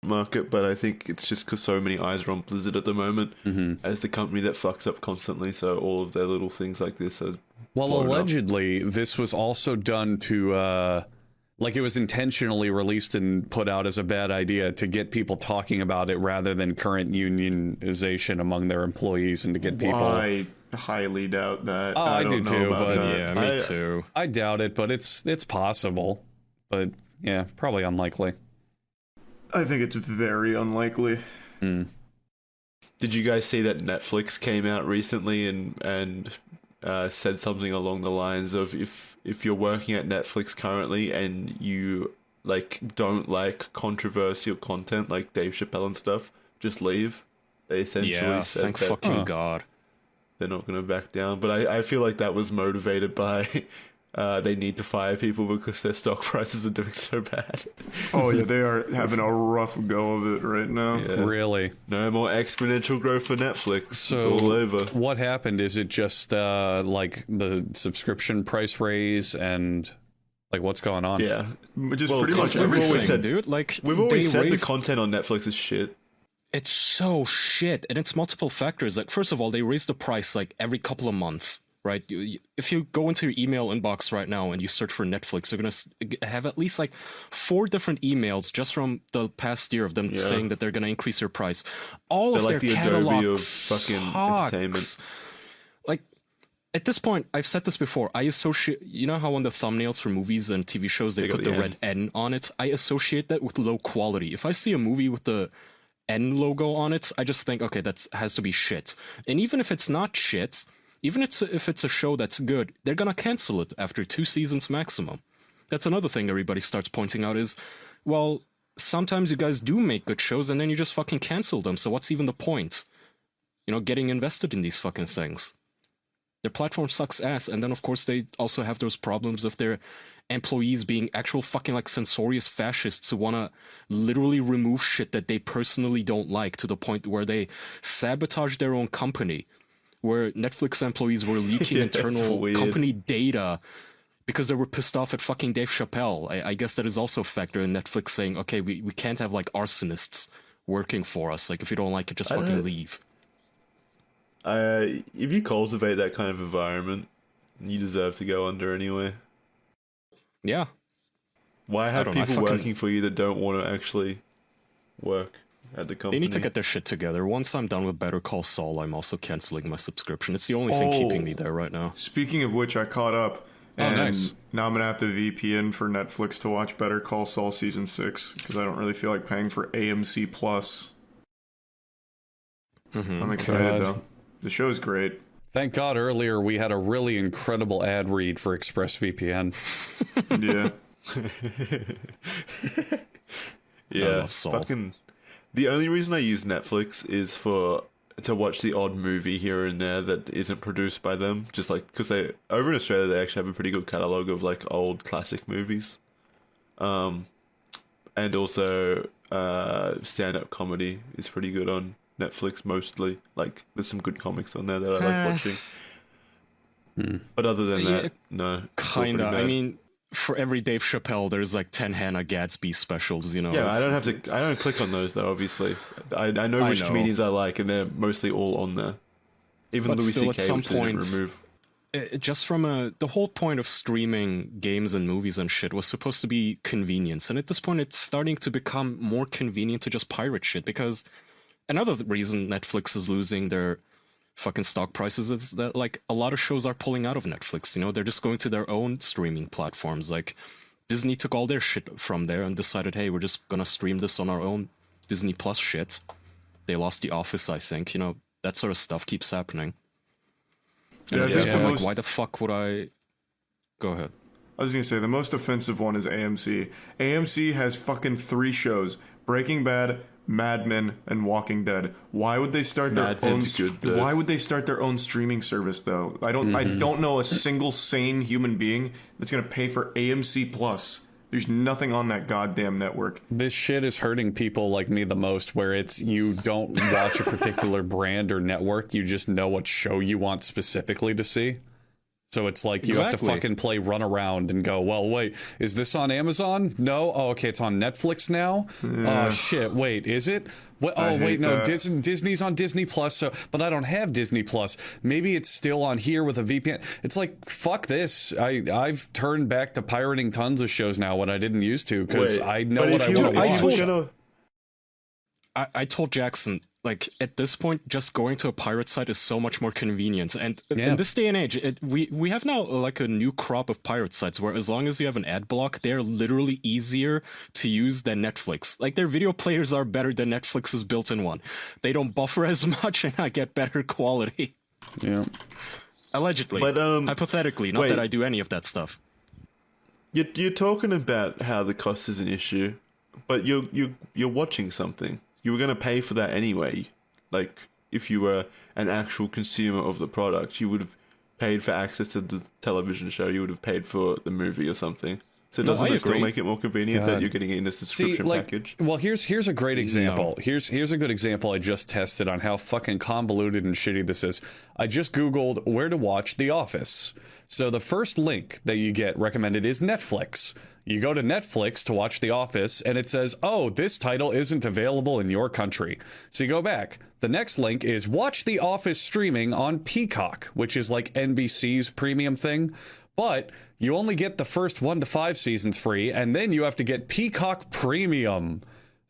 market, but I think it's just because so many eyes are on Blizzard at the moment as the company that fucks up constantly. So all of their little things like this are allegedly this was also done to like it was intentionally released and put out as a bad idea to get people talking about it rather than current unionization among their employees and to get people. I highly doubt that. I do too, but yeah, me too. I doubt it, but it's possible. But yeah, probably unlikely. I think it's very unlikely. Did you guys see that Netflix came out recently and said something along the lines of if you're working at Netflix currently and you like don't like controversial content like Dave Chappelle and stuff, just leave. They essentially said thank that fucking God. They're not going to back down. But I feel like that was motivated by they need to fire people because their stock prices are doing so bad. Oh yeah, they are having a rough go of it right now. Yeah. Really? No more exponential growth for Netflix. So it's all over. What happened? Is it just like the subscription price raise and like what's going on? Yeah, Just pretty much everything, dude. Like we've always said raised... the content on Netflix is shit. It's so shit, and it's multiple factors. Like, first of all, they raise the price like every couple of months, right? If you go into your email inbox right now and you search for Netflix, you're gonna have at least like 4 different emails just from the past year of them saying that they're gonna increase their price. All of like their the catalog Adobe of fucking entertainment. Like, at this point, I've said this before. I associate, you know how on the thumbnails for movies and TV shows they put the red N on it. I associate that with low quality. If I see a movie with the N logo on it, I just think, okay, that has to be shit. And even if it's not shit, even if it's a show that's good, they're gonna cancel it after 2 seasons maximum. That's another thing everybody starts pointing out is, well, sometimes you guys do make good shows and then you just fucking cancel them, so what's even the point? You know, getting invested in these fucking things. Their platform sucks ass, and then of course they also have those problems of their employees being actual fucking like censorious fascists who want to literally remove shit that they personally don't like to the point where they sabotage their own company, where Netflix employees were leaking internal company data because they were pissed off at fucking Dave Chappelle. I guess that is also a factor in Netflix saying, okay, we can't have like arsonists working for us. Like, if you don't like it, just fucking leave. If you cultivate that kind of environment, you deserve to go under anyway. Yeah. Why have people working for you that don't want to actually work at the company? They need to get their shit together. Once I'm done with Better Call Saul, I'm also canceling my subscription. It's the only thing keeping me there right now. Speaking of which, I caught up. And nice. Now I'm going to have to VPN for Netflix to watch Better Call Saul Season 6, because I don't really feel like paying for AMC Plus. I'm excited, though. The show's great. Thank God earlier we had a really incredible ad read for EXPRESSVPN. Yeah. Yeah. Fucking. The only reason I use Netflix is to watch the odd movie here and there that isn't produced by them. Just like, because they, over in Australia, they actually have a pretty good catalogue of like old classic movies. And also, stand-up comedy is pretty good on Netflix mostly. Like, there's some good comics on there that I like watching. But other than that, no. Kinda. I mean, for every Dave Chappelle, there's like 10 Hannah Gadsby specials, you know. Yeah, I don't click on those though, obviously. I know which comedians I like, and they're mostly all on there. Even Louis C.K., at some which they didn't remove. Just from the whole point of streaming games and movies and shit was supposed to be convenience. And at this point, it's starting to become more convenient to just pirate shit, because another reason Netflix is losing their fucking stock prices is that like a lot of shows are pulling out of Netflix. You know, they're just going to their own streaming platforms. Like Disney took all their shit from there and decided, hey, we're just gonna stream this on our own Disney Plus shit. They lost The Office, I think. You know, that sort of stuff keeps happening. Yeah, like, why the fuck would I? Go ahead. I was gonna say the most offensive one is AMC. AMC has fucking 3 shows: Breaking Bad, Mad Men, and Walking Dead. Why would they start their own? Why would they start their own streaming service though? I don't know a single sane human being that's gonna pay for AMC Plus. There's nothing on that goddamn network. This shit is hurting people like me the most, where it's you don't watch a particular brand or network, you just know what show you want specifically to see. So it's like you have to fucking play run around and go, well, wait, is this on Amazon? No? Oh, okay, it's on Netflix now? Oh, shit, wait, is it? What? Oh, wait, no, Disney's on Disney Plus, so, but I don't have Disney Plus. Maybe it's still on here with a VPN. It's like, fuck this. I've turned back to pirating tons of shows now when I didn't used to, because I know what I want to watch. I told Jackson, like, at this point, just going to a pirate site is so much more convenient. And in this day and age, we have now like a new crop of pirate sites where as long as you have an ad block, they're literally easier to use than Netflix. Like, their video players are better than Netflix's built-in one. They don't buffer as much and I get better quality. Yeah. Allegedly. But, hypothetically, not that I do any of that stuff. You're talking about how the cost is an issue, but you're watching something. You were going to pay for that anyway. Like, if you were an actual consumer of the product, you would have paid for access to the television show. You would have paid for the movie or something. So doesn't it still make it more convenient that you're getting it in a subscription package? Well, here's a great example. No. Here's a good example I just tested on how fucking convoluted and shitty this is. I just Googled where to watch The Office. So the first link that you get recommended is Netflix. You go to Netflix to watch The Office, and it says, oh, this title isn't available in your country. So you go back. The next link is watch The Office streaming on Peacock, which is like NBC's premium thing. But you only get the first 1 to 5 seasons free, and then you have to get Peacock Premium.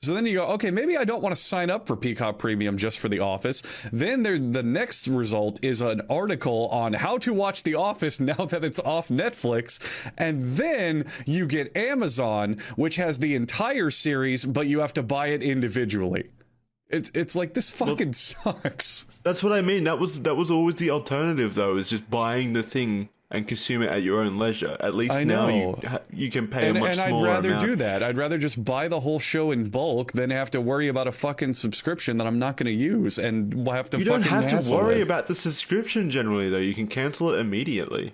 So then you go, okay, maybe I don't want to sign up for Peacock Premium just for The Office. Then the next result is an article on how to watch The Office now that it's off Netflix. And then you get Amazon, which has the entire series, but you have to buy it individually. It's like, this fucking sucks. That's what I mean. That was always the alternative, though, is just buying the thing and consume it at your own leisure. At least now you can pay a much smaller amount. And I'd rather do that. I'd rather just buy the whole show in bulk than have to worry about a fucking subscription that I'm not going to use and we'll have to You don't have to worry about the subscription generally, though. You can cancel it immediately.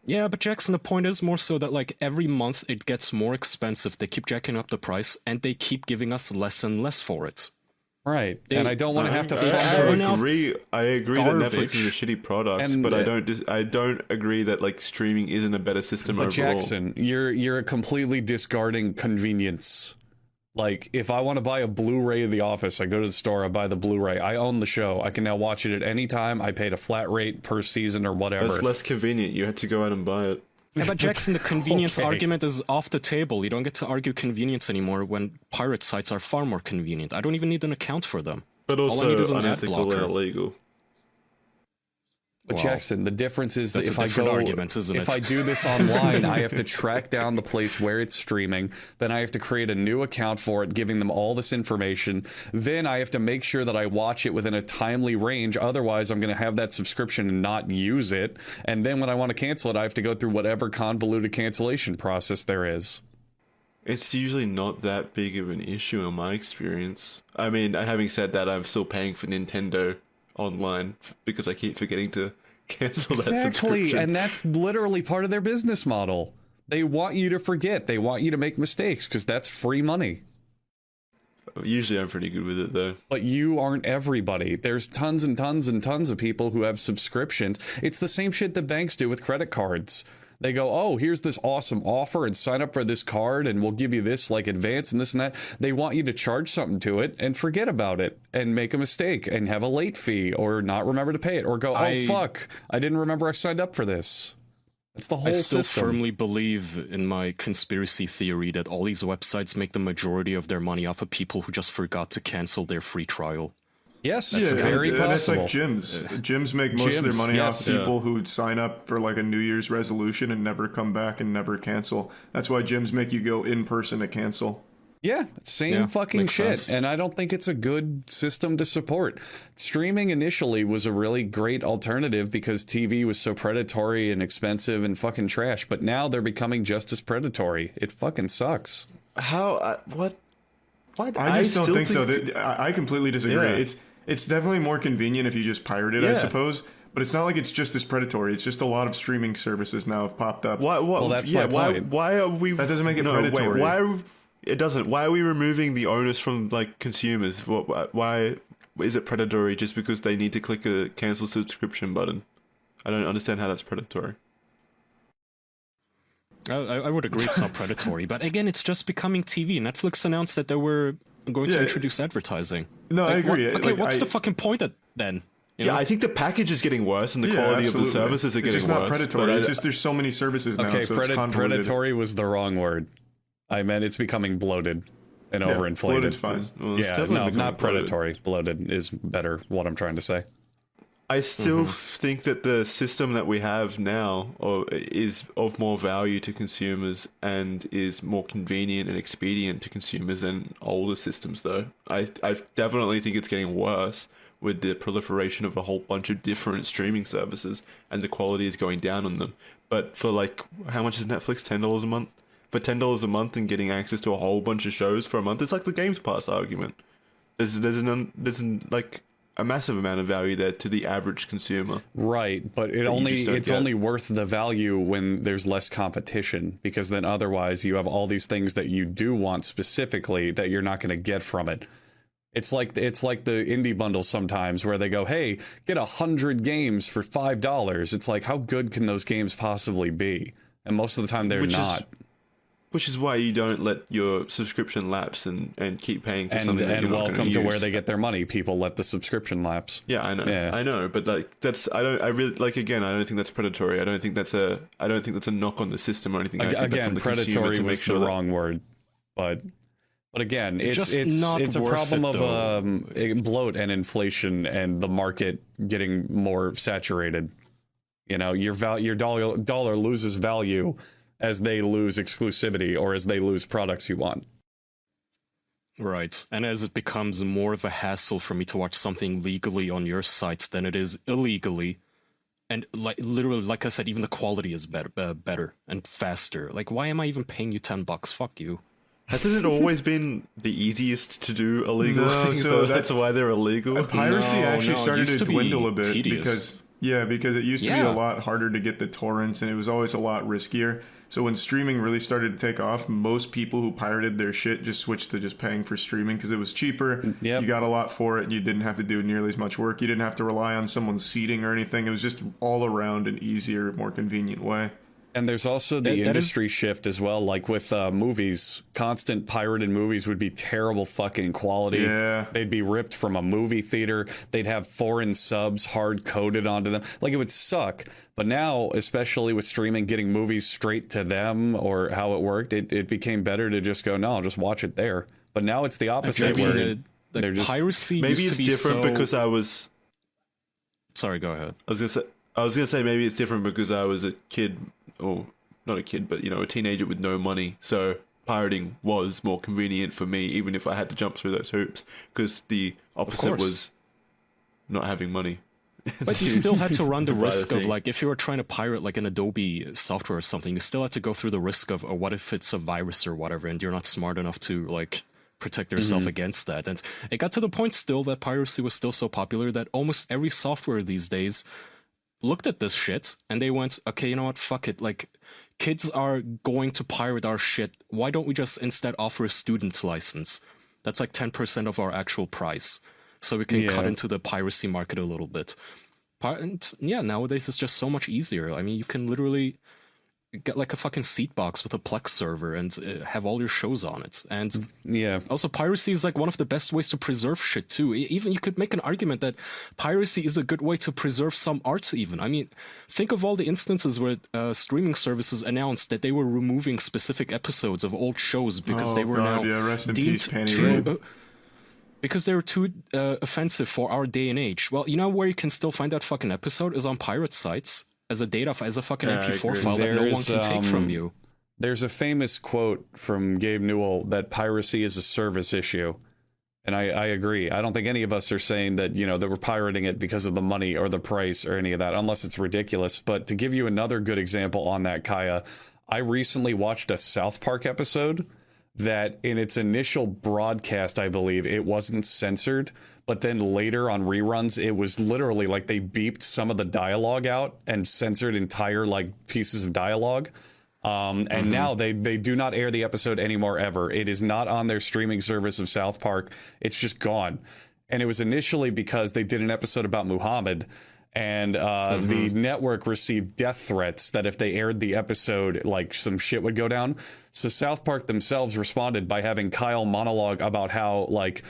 Yeah, but Jackson, the point is more so that, like, every month it gets more expensive. They keep jacking up the price, and they keep giving us less and less for it. Right, and I don't want to have to. I agree that Netflix is a shitty product, but I don't agree that like streaming isn't a better system overall. Jackson, you're completely discarding convenience. Like, if I want to buy a Blu-ray of The Office, I go to the store, I buy the Blu-ray. I own the show. I can now watch it at any time. I paid a flat rate per season or whatever. That's less convenient. You had to go out and buy it. Yeah, but Jackson, the convenience argument is off the table. You don't get to argue convenience anymore when pirate sites are far more convenient. I don't even need an account for them. But also unethical and illegal. But Jackson, the difference is that if I do this online, I have to track down the place where it's streaming. Then I have to create a new account for it, giving them all this information. Then I have to make sure that I watch it within a timely range. Otherwise, I'm going to have that subscription and not use it. And then when I want to cancel it, I have to go through whatever convoluted cancellation process there is. It's usually not that big of an issue in my experience. I mean, having said that, I'm still paying for Nintendo online because I keep forgetting to cancel that subscription. And that's literally part of their business model. They want you to forget. They want you to make mistakes because that's free money. Usually I'm pretty good with it, though. But you aren't everybody. There's tons and tons and tons of people who have subscriptions. It's the same shit that banks do with credit cards. They go, oh, here's this awesome offer and sign up for this card and we'll give you this like advance and this and that. They want you to charge something to it and forget about it and make a mistake and have a late fee or not remember to pay it or go, oh, fuck, I didn't remember I signed up for this. That's the whole system. I still firmly believe in my conspiracy theory that all these websites make the majority of their money off of people who just forgot to cancel their free trial. Yes, that's very possible. And it's like gyms. Gyms make most of their money off people who sign up for like a New Year's resolution and never come back and never cancel. That's why gyms make you go in person to cancel. Yeah, same fucking shit. Sense. And I don't think it's a good system to support. Streaming initially was a really great alternative because TV was so predatory and expensive and fucking trash. But now they're becoming just as predatory. It fucking sucks. How? What? I just don't think so. I completely disagree. Yeah. It's definitely more convenient if you just pirate it, I suppose. But it's not like it's just as predatory. It's just a lot of streaming services now have popped up. Well, that's my point. Why are we? That doesn't make it predatory. It doesn't. Why are we removing the onus from like consumers? Why is it predatory just because they need to click a cancel subscription button? I don't understand how that's predatory. I would agree it's not predatory, but again, it's just becoming TV. Netflix announced that they were going to introduce advertising. No, I agree. What's the fucking point then? I think the package is getting worse and the quality of the services are getting worse. It's just not predatory. It's just there's so many services now, so it's convoluted. Predatory was the wrong word. I meant it's becoming bloated and overinflated. Bloated's fine. Well, no, not predatory. Bloated is better, what I'm trying to say. I still think that the system that we have now is of more value to consumers and is more convenient and expedient to consumers than older systems, though. I definitely think it's getting worse with the proliferation of a whole bunch of different streaming services, and the quality is going down on them. But for how much is Netflix? $10 a month? For $10 a month and getting access to a whole bunch of shows for a month, it's like the Games Pass argument. There's a massive amount of value there to the average consumer. Right, but it's only worth the value when there's less competition, because then otherwise you have all these things that you do want specifically that you're not going to get from it. It's like the indie bundle sometimes where they go, hey, get 100 games for $5. It's like, how good can those games possibly be? And most of the time they're not. Which is why you don't let your subscription lapse and keep paying for something that you're not welcome to where they get their money. People let the subscription lapse. Yeah, I know. Yeah. I know, but I don't think that's predatory. I don't think that's a knock on the system or anything. Again, predatory was the wrong word. But again, it's a problem of bloat and inflation and the market getting more saturated. Your dollar loses value as they lose exclusivity or as they lose products you want. Right. And as it becomes more of a hassle for me to watch something legally on your site than it is illegally, and literally, like I said, even the quality is better and faster. Like, why am I even paying you $10? Fuck you. Hasn't it always been the easiest to do illegal things? So that's why they're illegal. Piracy actually started to dwindle a bit because it used to be a lot harder to get the torrents, and it was always a lot riskier. So when streaming really started to take off, most people who pirated their shit just switched to just paying for streaming because it was cheaper. Yep. You got a lot for it, and you didn't have to do nearly as much work. You didn't have to rely on someone's seating or anything. It was just all around an easier, more convenient way. And there's also the industry shift as well. Like with movies, constant pirated movies would be terrible fucking quality. Yeah. They'd be ripped from a movie theater. They'd have foreign subs hard coded onto them. Like, it would suck. But now, especially with streaming, getting movies straight to them or how it worked, it became better to just go, no, I'll just watch it there. But now it's the opposite. Where piracy maybe used it's to be different because I was... Sorry, go ahead. I was gonna say maybe it's different because I was a kid, or not a kid, but a teenager with no money. So pirating was more convenient for me, even if I had to jump through those hoops. Because the opposite was not having money. But you still had to run the risk of, like, if you were trying to pirate like an Adobe software or something, you still had to go through the risk of, what if it's a virus or whatever, and you're not smart enough to like protect yourself against that. And it got to the point still that piracy was still so popular that almost every software these days looked at this shit and they went, okay, you know what, fuck it, like, kids are going to pirate our shit, why don't we just instead offer a student license that's like 10% of our actual price, so we can cut into the piracy market a little bit. And nowadays it's just so much easier. I mean, you can literally get like a fucking seat box with a Plex server and have all your shows on it. And also piracy is like one of the best ways to preserve shit too. Even you could make an argument that piracy is a good way to preserve some art even. I mean, think of all the instances where streaming services announced that they were removing specific episodes of old shows because they were rest in peace, Penny. Because they were too offensive for our day and age. Well, you know where you can still find that fucking episode is on pirate sites as a fucking MP4 file that no one can take from you. There's a famous quote from Gabe Newell that piracy is a service issue. And I agree. I don't think any of us are saying that, that we're pirating it because of the money or the price or any of that, unless it's ridiculous. But to give you another good example on that, Kaya, I recently watched a South Park episode that in its initial broadcast, I believe, it wasn't censored, but then later on reruns, it was literally like they beeped some of the dialogue out and censored entire like pieces of dialogue. And now they do not air the episode anymore ever. It is not on their streaming service of South Park. It's just gone. And it was initially because they did an episode about Muhammad. And the network received death threats that if they aired the episode, like some shit would go down. So South Park themselves responded by having Kyle monologue about how, like,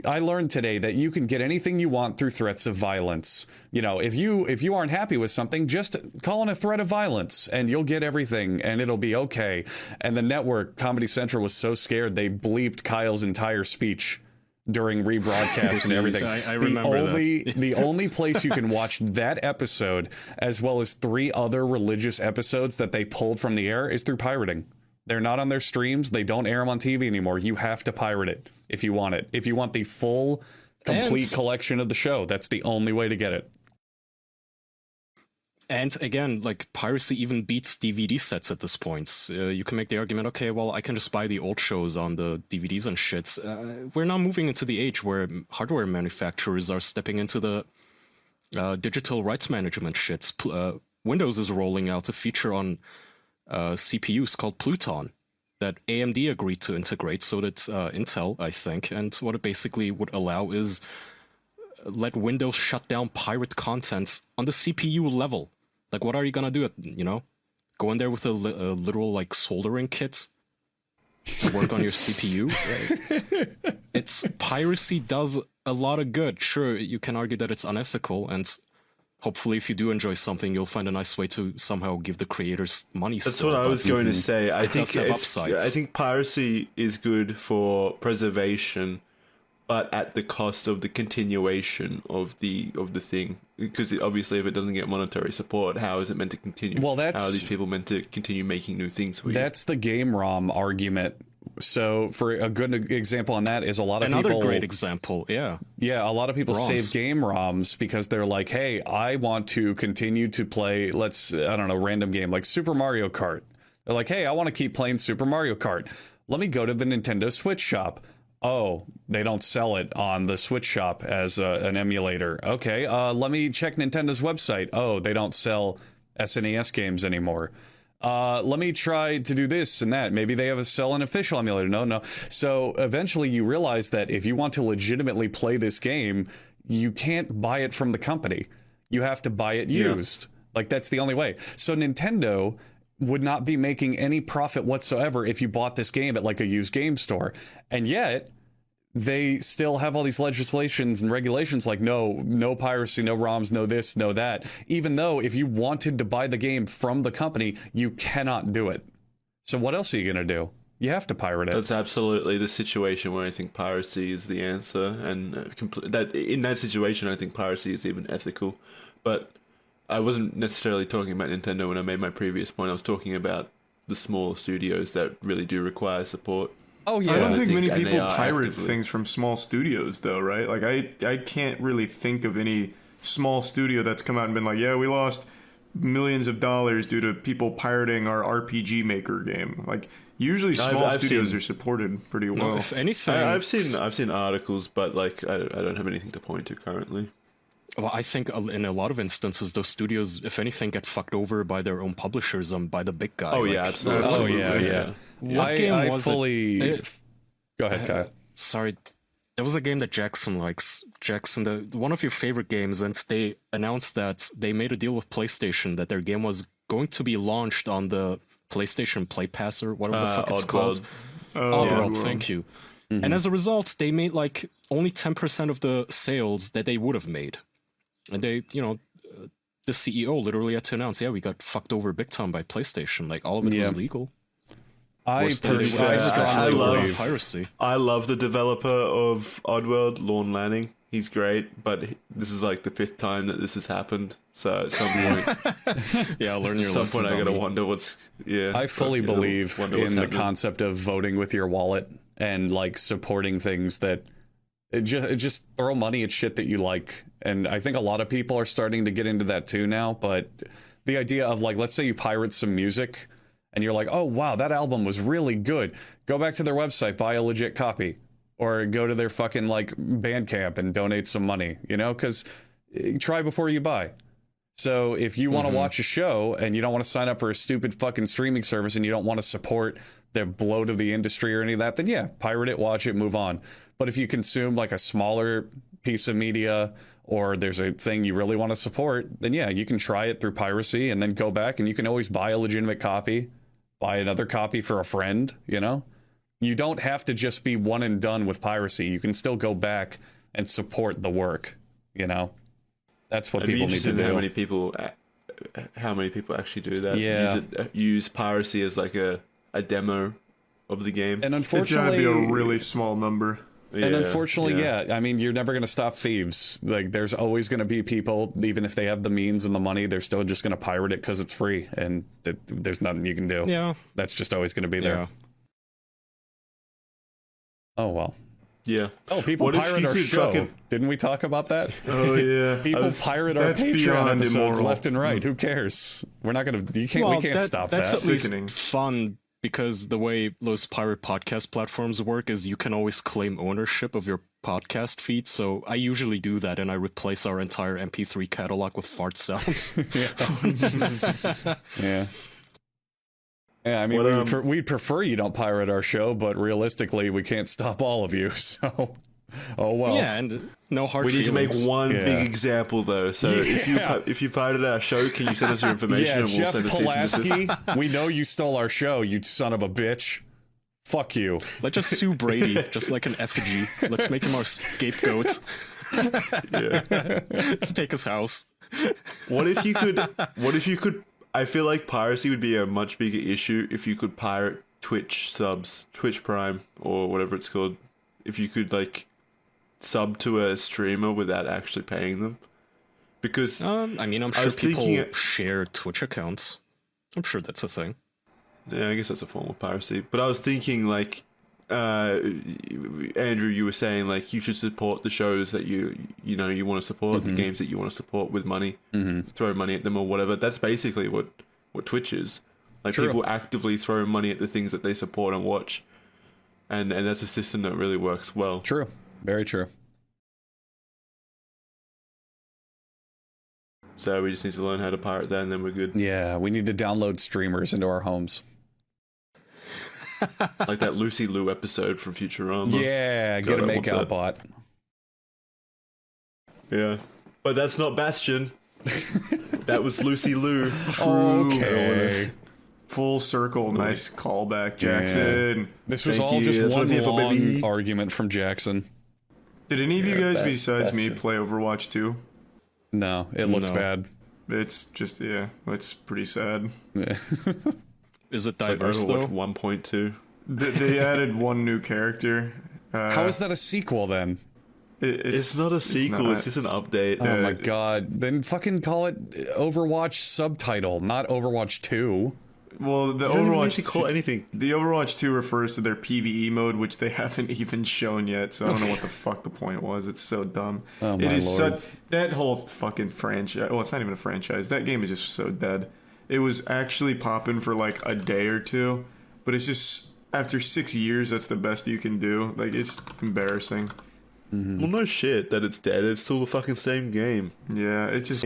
I learned today that you can get anything you want through threats of violence. You know, if you aren't happy with something, just call in a threat of violence and you'll get everything and it'll be okay. And the network, Comedy Central, was so scared they bleeped Kyle's entire speech during rebroadcasts and everything. I remember that. The only place you can watch that episode, as well as 3 other religious episodes that they pulled from the air, is through pirating. They're not on their streams. They don't air them on TV anymore. You have to pirate it if you want it. If you want the full, complete collection of the show, that's the only way to get it. And again, like, piracy even beats DVD sets at this point. You can make the argument, okay, well, I can just buy the old shows on the DVDs and shit. We're now moving into the age where hardware manufacturers are stepping into the digital rights management shit. Windows is rolling out a feature on CPUs called Pluton that AMD agreed to integrate, so that Intel, I think, and what it basically would allow is let Windows shut down pirate content on the CPU level. Like, what are you gonna do? You know, go in there with a literal, like, soldering kit to work on your CPU? Right? It's piracy does a lot of good. Sure, you can argue that it's unethical, and hopefully, if you do enjoy something, you'll find a nice way to somehow give the creators money. That's what I was going to say. I think piracy is good for preservation, but at the cost of the continuation of the thing. Because obviously, if it doesn't get monetary support, how is it meant to continue? Well, how are these people meant to continue making new things for you? That's the game ROM argument. So, for a good example on that is a lot of another people. Great example, yeah. Yeah, a lot of people ROMs. save game ROMs because they're like, hey, I want to continue to play, random game like Super Mario Kart. They're like, hey, I want to keep playing Super Mario Kart. Let me go to the Nintendo Switch shop. Oh, they don't sell it on the Switch shop as an emulator. Okay, let me check Nintendo's website. Oh, they don't sell SNES games anymore. Let me try to do this and that. Maybe they have sell an official emulator. No. So eventually you realize that if you want to legitimately play this game, you can't buy it from the company. You have to buy it used. Like, that's the only way. So Nintendo would not be making any profit whatsoever if you bought this game at, like, a used game store. And yet they still have all these legislations and regulations like no piracy, no ROMs, no this, no that, even though if you wanted to buy the game from the company, you cannot do it. So what else are you going to do? You have to pirate it. That's absolutely the situation where I think piracy is the answer, and that in that situation I think piracy is even ethical. But I wasn't necessarily talking about Nintendo when I made my previous point. I was talking about the small studios that really do require support. Oh yeah, I don't think many people pirate things from small studios, though, right? Like, I can't really think of any small studio that's come out and been like, yeah, we lost millions of dollars due to people pirating our RPG Maker game. Like, usually small studios are supported pretty well. No, if anything, I've seen articles, but like I don't have anything to point to currently. Well, I think in a lot of instances, those studios, if anything, get fucked over by their own publishers, by the big guy. Oh, like, yeah, absolutely. Oh, yeah. What game was it? Go ahead, Kyle. Sorry. There was a game that Jackson likes. Jackson, one of your favorite games, and they announced that they made a deal with PlayStation that their game was going to be launched on the PlayStation Play Pass or whatever the fuck it's called. Oddworld, thank you. Mm-hmm. And as a result, they made like only 10% of the sales that they would have made. And they, the CEO literally had to announce, yeah, we got fucked over big time by PlayStation. Like, all of it was legal. I strongly love piracy. I love the developer of Oddworld, Lorne Lanning. He's great, but this is like the 5th time that this has happened. So at some point, learn your lesson. At some point, I gotta wonder what's. Yeah, I fully believe in the concept of voting with your wallet and like supporting things that just throw money at shit that you like. And I think a lot of people are starting to get into that too now. But the idea of, like, let's say you pirate some music and you're like, oh, wow, that album was really good. Go back to their website, buy a legit copy, or go to their fucking like Bandcamp and donate some money, because try before you buy. So if you want to watch a show and you don't want to sign up for a stupid fucking streaming service and you don't want to support the bloat of the industry or any of that, then yeah, pirate it, watch it, move on. But if you consume like a smaller piece of media or there's a thing you really want to support, then yeah, you can try it through piracy and then go back, and you can always buy a legitimate copy, buy another copy for a friend, you know? You don't have to just be one and done with piracy. You can still go back and support the work, you know? That's what people need to do. How many people actually do that? Yeah. Use piracy as like a demo of the game. And unfortunately, it's gonna be a really small number. And unfortunately, I mean, you're never going to stop thieves. Like, there's always going to be people, even if they have the means and the money, they're still just going to pirate it because it's free, and there's nothing you can do. Yeah. That's just always going to be there. Yeah. Oh, well. Yeah. Oh, people pirate our show. Didn't we talk about that? Oh, yeah. People pirate our Patreon episodes left and right. Who cares? We're not going to... We can't stop that. That's at least fun. Because the way those pirate podcast platforms work is you can always claim ownership of your podcast feed. So I usually do that, and I replace our entire MP3 catalog with fart sounds. Yeah. Yeah, I mean, we'd prefer you don't pirate our show, but realistically, we can't stop all of you, so... Oh, well. Yeah, and no hard feelings. We need to make one big example, though. So if you pirated our show, can you send us your information and we'll Jeff send a cease and desist? We know you stole our show, you son of a bitch. Fuck you. Let's just sue Brady, just like an effigy. Let's make him our scapegoat. Let's take his house. What if you could... I feel like piracy would be a much bigger issue if you could pirate Twitch subs, Twitch Prime, or whatever it's called. If you could, like... sub to a streamer without actually paying them, because I mean, I'm sure people share Twitch accounts. I'm sure that's a thing. Yeah, I guess that's a form of piracy. But I was thinking, like, Andrew, you were saying, like, you should support the shows that you want to support, the games that you want to support with money, throw money at them or whatever. That's basically what Twitch is. Like, people actively throw money at the things that they support and watch, and that's a system that really works well. True. Very true. So we just need to learn how to pirate that, and then we're good. Yeah, we need to download streamers into our homes. Like that Lucy Liu episode from Futurama. Yeah, get a makeout bot. Yeah. But that's not Bastion. That was Lucy Liu. Okay. Full circle. Nice callback, Jackson. Yeah. This was all just one long argument from Jackson. Did any of you guys besides me play Overwatch 2? No, it looked bad. It's just, it's pretty sad. Yeah. Is it diverse, though? 1.2. They added one new character. How is that a sequel, then? It's not a sequel, it's just an update. Oh my god. Then fucking call it Overwatch subtitle, not Overwatch 2. Well, the Overwatch call anything. The Overwatch 2 refers to their PvE mode, which they haven't even shown yet. So I don't know what the fuck the point was. It's so dumb. Oh my lord! That whole fucking franchise. Well, it's not even a franchise. That game is just so dead. It was actually popping for like a day or two, but it's just after 6 years, that's the best you can do. Like, it's embarrassing. Well, no shit that it's dead. It's still the fucking same game. Yeah, it's just.